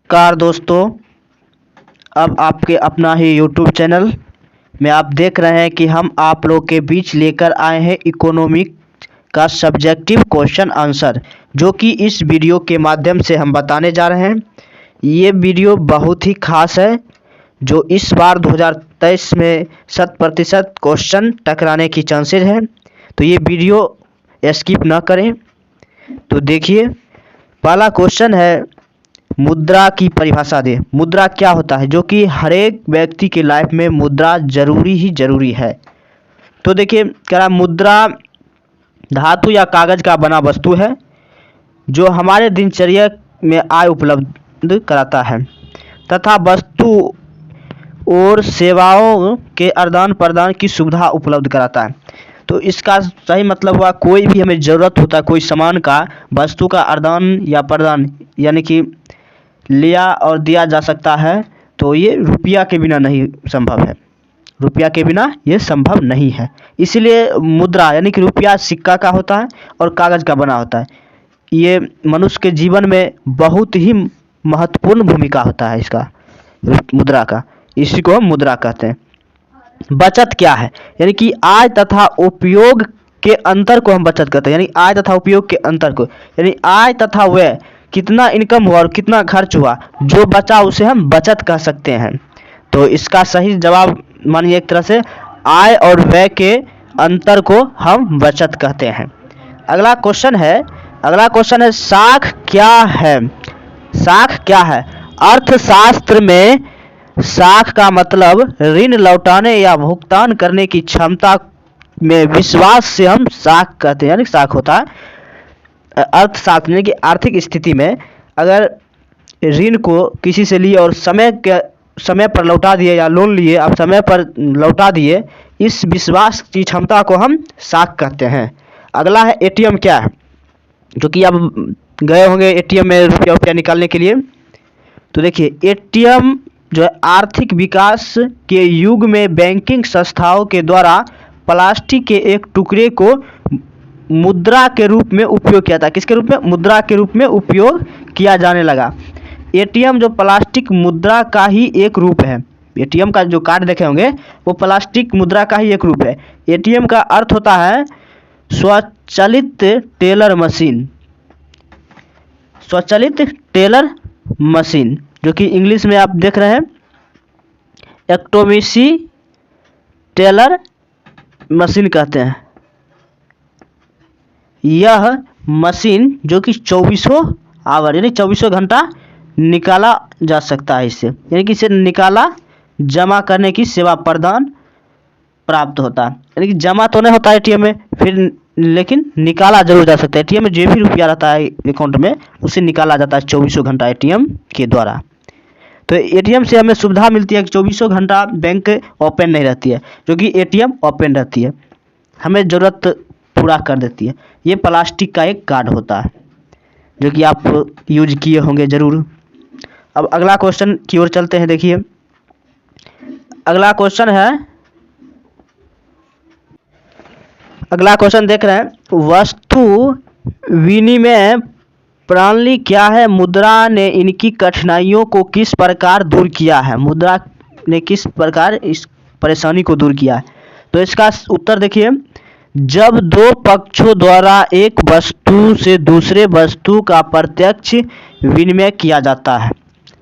नमस्कार दोस्तों। अब आपके अपना ही यूट्यूब चैनल में आप देख रहे हैं कि हम आप लोग के बीच लेकर आए हैं इकोनॉमिक का सब्जेक्टिव क्वेश्चन आंसर, जो कि इस वीडियो के माध्यम से हम बताने जा रहे हैं। ये वीडियो बहुत ही खास है, जो इस बार 2023 में 100% क्वेश्चन टकराने की चांसेस है। तो ये वीडियो स्किप ना करें। तो देखिए, पहला क्वेश्चन है, मुद्रा की परिभाषा दे। मुद्रा क्या होता है, जो कि हर एक व्यक्ति के लाइफ में मुद्रा जरूरी है। तो देखिए, कह रहा मुद्रा धातु या कागज का बना वस्तु है जो हमारे दिनचर्या में आय उपलब्ध कराता है तथा वस्तु और सेवाओं के आदान प्रदान की सुविधा उपलब्ध कराता है। तो इसका सही मतलब हुआ, कोई भी हमें ज़रूरत होता है कोई सामान का, वस्तु का आदान या प्रदान यानी कि लिया और दिया जा सकता है। तो ये रुपया के बिना नहीं संभव है, रुपया के बिना ये संभव नहीं है। इसीलिए मुद्रा यानी कि रुपया सिक्का का होता है और कागज़ का बना होता है। ये मनुष्य के जीवन में बहुत ही महत्वपूर्ण भूमिका होता है इसका, मुद्रा का। इसी को हम मुद्रा कहते हैं। बचत क्या है, यानी कि आय तथा उपयोग के अंतर को हम बचत कहते हैं। यानी आय तथा उपयोग के अंतर को, यानी आय तथा व्यय, कितना इनकम हुआ और कितना खर्च हुआ, जो बचा उसे हम बचत कह सकते हैं। तो इसका सही जवाब मानिए एक तरह से आय और व्यय के अंतर को हम बचत कहते हैं। अगला क्वेश्चन है साख क्या है। साख क्या है? अर्थशास्त्र में साख का मतलब ऋण लौटाने या भुगतान करने की क्षमता में विश्वास से हम साख कहते हैं। यानी साख होता है अर्थशास्त्र में कि आर्थिक स्थिति में अगर ऋण को किसी से लिए और समय पर लौटा दिए, या लोन लिए आप समय पर लौटा दिए, इस विश्वास की क्षमता को हम साख कहते हैं। अगला है एटीएम क्या है, जो कि आप गए होंगे एटीएम में रुपया निकालने के लिए। तो देखिए, एटीएम जो है आर्थिक विकास के युग में बैंकिंग संस्थाओं के द्वारा प्लास्टिक के एक टुकड़े को मुद्रा के रूप में उपयोग किया था। किसके रूप में? मुद्रा के रूप में उपयोग किया जाने लगा। एटीएम जो प्लास्टिक मुद्रा का ही एक रूप है। एटीएम का जो कार्ड देखे होंगे वो प्लास्टिक मुद्रा का ही एक रूप है। एटीएम का अर्थ होता है स्वचालित टेलर मशीन। स्वचालित टेलर मशीन, जो कि इंग्लिश में आप देख रहे हैं ऑटोमेटिक टेलर मशीन कहते हैं। यह मशीन जो कि 24 आवर यानी 24 घंटा निकाला जा सकता है इससे, यानी कि इसे निकाला जमा करने की सेवा प्रदान प्राप्त होता है। यानी कि जमा तो नहीं होता है एटीएम में, फिर लेकिन निकाला जरूर जा सकता है। एटीएम में जो भी रुपया रहता है अकाउंट में, उसे निकाला जाता है 24 घंटा एटीएम के द्वारा। तो एटीएम से हमें सुविधा मिलती है कि 24 घंटा बैंक ओपन नहीं रहती है, जो कि एटीएम ओपन रहती है, हमें ज़रूरत पूरा कर देती है। ये प्लास्टिक का एक कार्ड होता है जो कि आप यूज किए होंगे ज़रूर। अब अगला क्वेश्चन की ओर चलते हैं। देखिए, अगला क्वेश्चन देख रहे हैं, वस्तु विनिमय प्रणाली क्या है? मुद्रा ने इनकी कठिनाइयों को किस प्रकार दूर किया है? मुद्रा ने किस प्रकार इस परेशानी को दूर किया है? तो इसका उत्तर देखिए, जब दो पक्षों द्वारा एक वस्तु से दूसरे वस्तु का प्रत्यक्ष विनिमय किया जाता है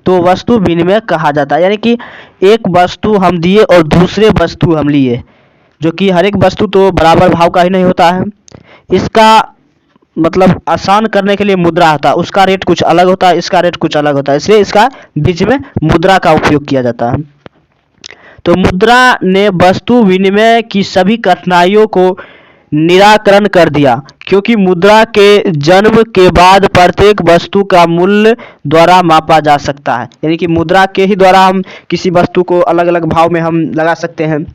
तो वस्तु विनिमय कहा जाता है। यानी कि एक वस्तु हम दिए और दूसरे वस्तु हम लिए, जो कि हर एक वस्तु तो बराबर भाव का ही नहीं होता है। इसका मतलब आसान करने के लिए मुद्रा होता है, उसका रेट कुछ अलग होता है, इसका रेट कुछ अलग होता है, इसलिए इसका बीच में मुद्रा का उपयोग किया जाता है। तो मुद्रा ने वस्तु विनिमय की सभी कठिनाइयों को निराकरण कर दिया, क्योंकि मुद्रा के जन्म के बाद प्रत्येक वस्तु का मूल्य द्वारा मापा जा सकता है। यानी कि मुद्रा के ही द्वारा हम किसी वस्तु को अलग अलग भाव में हम लगा सकते हैं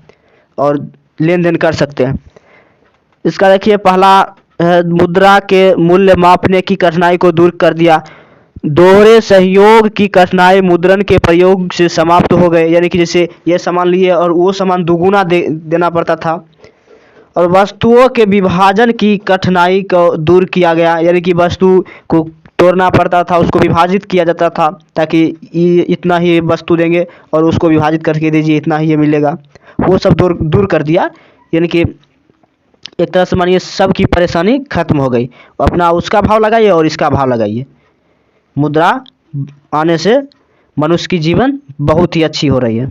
और लेन देन कर सकते हैं। इसका देखिए, पहला मुद्रा के मूल्य मापने की कठिनाई को दूर कर दिया। दोहरे सहयोग की कठिनाई मुद्रण के प्रयोग से समाप्त हो गए। यानी कि जैसे ये सामान लिए और वो सामान दुगुना देना पड़ता था। और वस्तुओं के विभाजन की कठिनाई को दूर किया गया, यानी कि वस्तु को तोड़ना पड़ता था, उसको विभाजित किया जाता था ताकि ये इतना ही वस्तु देंगे और उसको विभाजित करके दीजिए इतना ही ये मिलेगा। वो सब दूर दूर कर दिया, यानी कि एक तरह से मानिए सबकी परेशानी खत्म हो गई। अपना उसका भाव लगाइए और इसका भाव लगाइए। मुद्रा आने से मनुष्य की जीवन बहुत ही अच्छी हो रही है।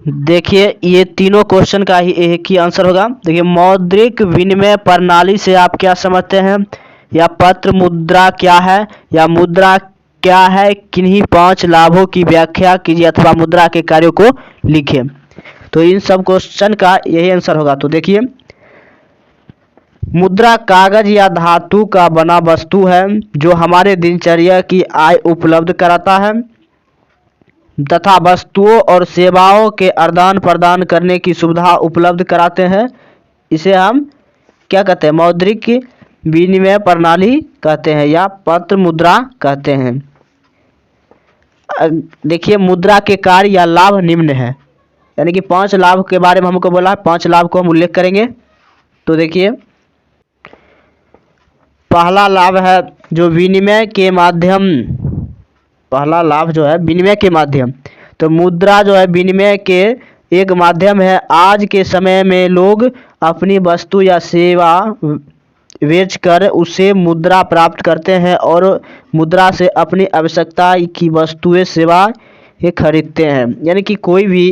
देखिए ये तीनों क्वेश्चन का ही एक ही आंसर होगा। देखिए मौद्रिक विनिमय प्रणाली से आप क्या समझते हैं, या पत्र मुद्रा क्या है, या मुद्रा क्या है, किन्हीं 5 लाभों की व्याख्या कीजिए अथवा मुद्रा के कार्यों को लिखिए। तो इन सब क्वेश्चन का यही आंसर होगा। तो देखिए मुद्रा कागज या धातु का बना वस्तु है जो हमारे दिनचर्या की आय उपलब्ध कराता है तथा वस्तुओं और सेवाओं के आदान प्रदान करने की सुविधा उपलब्ध कराते हैं। इसे हम क्या कहते हैं, मौद्रिक विनिमय प्रणाली कहते हैं या पत्र मुद्रा कहते हैं। देखिए मुद्रा के कार्य या लाभ निम्न है, यानी कि 5 लाभ के बारे में हमको बोला है, 5 लाभ को हम उल्लेख करेंगे। तो देखिए पहला लाभ है जो विनिमय के माध्यम, पहला लाभ जो है विनिमय के माध्यम। तो मुद्रा जो है विनिमय के एक माध्यम है। आज के समय में लोग अपनी वस्तु या सेवा बेचकर उससे मुद्रा प्राप्त करते हैं और मुद्रा से अपनी आवश्यकता की वस्तुएं सेवाएं खरीदते हैं। यानी कि कोई भी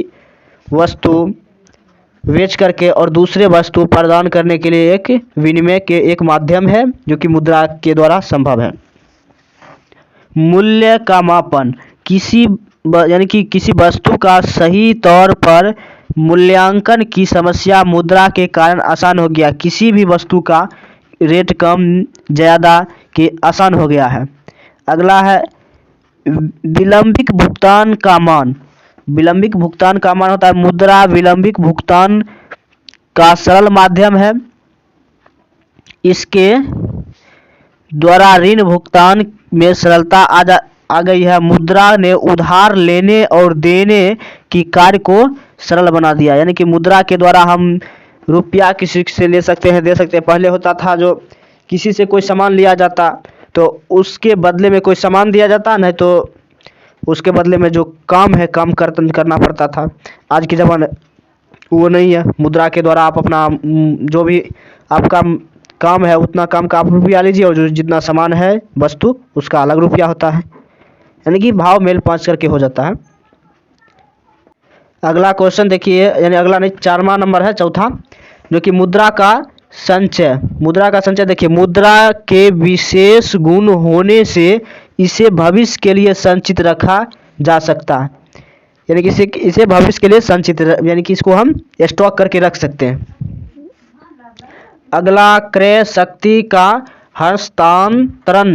वस्तु बेच करके और दूसरे वस्तु प्रदान करने के लिए एक विनिमय के एक माध्यम है जो कि मुद्रा के द्वारा संभव है। मूल्य का मापन, यानी कि किसी वस्तु का सही तौर पर मूल्यांकन की समस्या मुद्रा के कारण आसान हो गया। किसी भी वस्तु का रेट कम ज़्यादा के आसान हो गया है। अगला है विलंबित भुगतान का मान। विलंबित भुगतान का मान होता है मुद्रा विलंबित भुगतान का सरल माध्यम है। इसके द्वारा ऋण भुगतान में सरलता आ गई है। मुद्रा ने उधार लेने और देने की कार्य को सरल बना दिया। यानी कि मुद्रा के द्वारा हम रुपया किसी से ले सकते हैं, दे सकते हैं। पहले होता था जो किसी से कोई सामान लिया जाता तो उसके बदले में कोई सामान दिया जाता, नहीं तो उसके बदले में जो काम है काम करना पड़ता था। आज के ज़माने वो नहीं है। मुद्रा के द्वारा आप अपना जो भी आपका काम है उतना काम का आप रुपया लीजिए और जो जितना सामान है वस्तु उसका अलग रुपया होता है, यानी कि भाव मेल पाँच करके हो जाता है। अगला क्वेश्चन देखिए, यानी अगला नहीं 4वां नंबर है, चौथा, जो कि मुद्रा का संचय। मुद्रा का संचय देखिए मुद्रा के विशेष गुण होने से इसे भविष्य के लिए संचित रखा जा सकता है। यानी कि इसे भविष्य के लिए संचित, यानी कि इसको हम स्टॉक करके रख सकते हैं। अगला क्रय शक्ति का हस्तांतरण,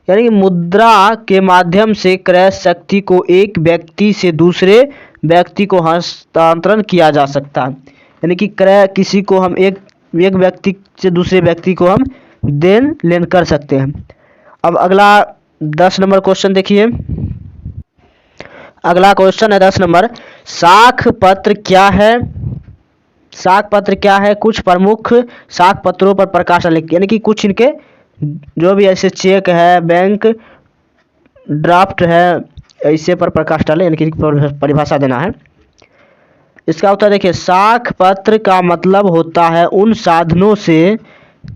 यानी कि मुद्रा के माध्यम से क्रय शक्ति को एक व्यक्ति से दूसरे व्यक्ति को हस्तांतरण किया जा सकता है। यानी कि क्रय किसी को हम एक व्यक्ति से दूसरे व्यक्ति को हम देन लेन कर सकते हैं। अब अगला 10 नंबर क्वेश्चन देखिए। अगला क्वेश्चन है 10 नंबर, साख पत्र क्या है? साख पत्र क्या है? कुछ प्रमुख साख पत्रों पर प्रकाश डालें, यानी कि कुछ इनके जो भी ऐसे चेक है, बैंक ड्राफ्ट है, ऐसे पर प्रकाश डालें, यानी कि परिभाषा देना है। इसका उत्तर देखिए, साख पत्र का मतलब होता है उन साधनों से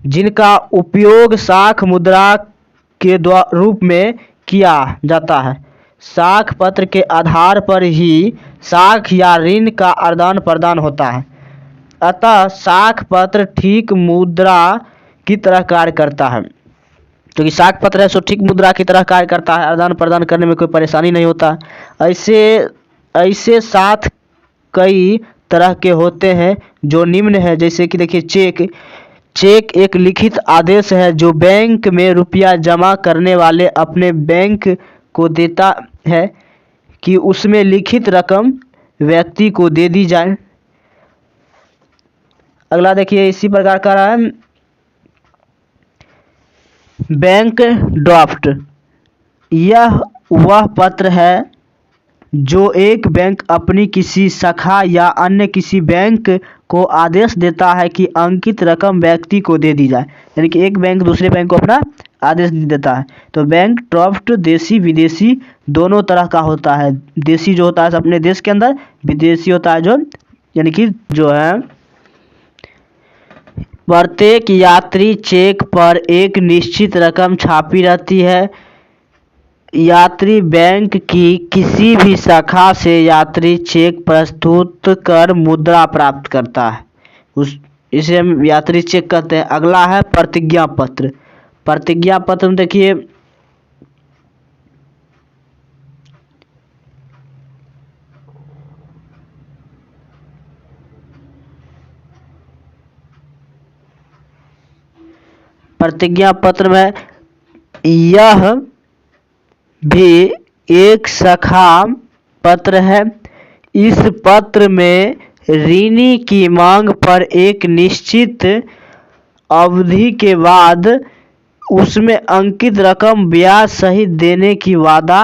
जिनका उपयोग साख मुद्रा के रूप में किया जाता है। साख पत्र के आधार पर ही साख या ऋण का आदान प्रदान होता है। अतः साख पत्र ठीक मुद्रा की तरह कार्य करता है। क्योंकि साख पत्र है सो ठीक मुद्रा की तरह कार्य करता है, आदान प्रदान करने में कोई परेशानी नहीं होता। ऐसे साथ कई तरह के होते हैं जो निम्न है, जैसे कि देखिए चेक एक लिखित आदेश है जो बैंक में रुपया जमा करने वाले अपने बैंक को देता है कि उसमें लिखित रकम व्यक्ति को दे दी जाए। अगला देखिए इसी प्रकार का रहा है बैंक ड्राफ्ट। यह वह पत्र है जो एक बैंक अपनी किसी शाखा या अन्य किसी बैंक को आदेश देता है कि अंकित रकम व्यक्ति को दे दी जाए। यानी कि एक बैंक दूसरे बैंक को अपना आदेश देता है। तो बैंक ड्राफ्ट देसी विदेशी दोनों तरह का होता है। देसी जो होता है अपने देश के अंदर, विदेशी होता है जो यानी कि जो है प्रत्येक यात्री चेक पर एक निश्चित रकम छापी रहती है। यात्री बैंक की किसी भी शाखा से यात्री चेक प्रस्तुत कर मुद्रा प्राप्त करता है, इसे हम यात्री चेक कहते हैं। अगला है प्रतिज्ञा पत्र। प्रतिज्ञा पत्र में देखिए प्रतिज्ञा पत्र में यह भी एक शाखा पत्र है। इस पत्र में ऋणी की मांग पर एक निश्चित अवधि के बाद उसमें अंकित रकम ब्याज सहित देने की वादा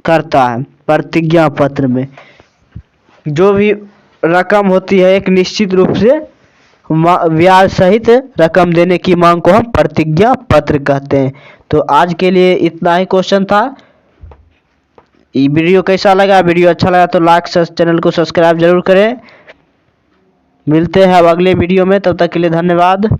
करता है। प्रतिज्ञा पत्र में जो भी रकम होती है एक निश्चित रूप से ब्याज सहित रकम देने की मांग को हम प्रतिज्ञा पत्र कहते हैं। तो आज के लिए इतना ही क्वेश्चन था। ये वीडियो कैसा लगा? वीडियो अच्छा लगा तो लाइक चैनल को सब्सक्राइब जरूर करें। मिलते हैं अब अगले वीडियो में, तब तक के लिए धन्यवाद।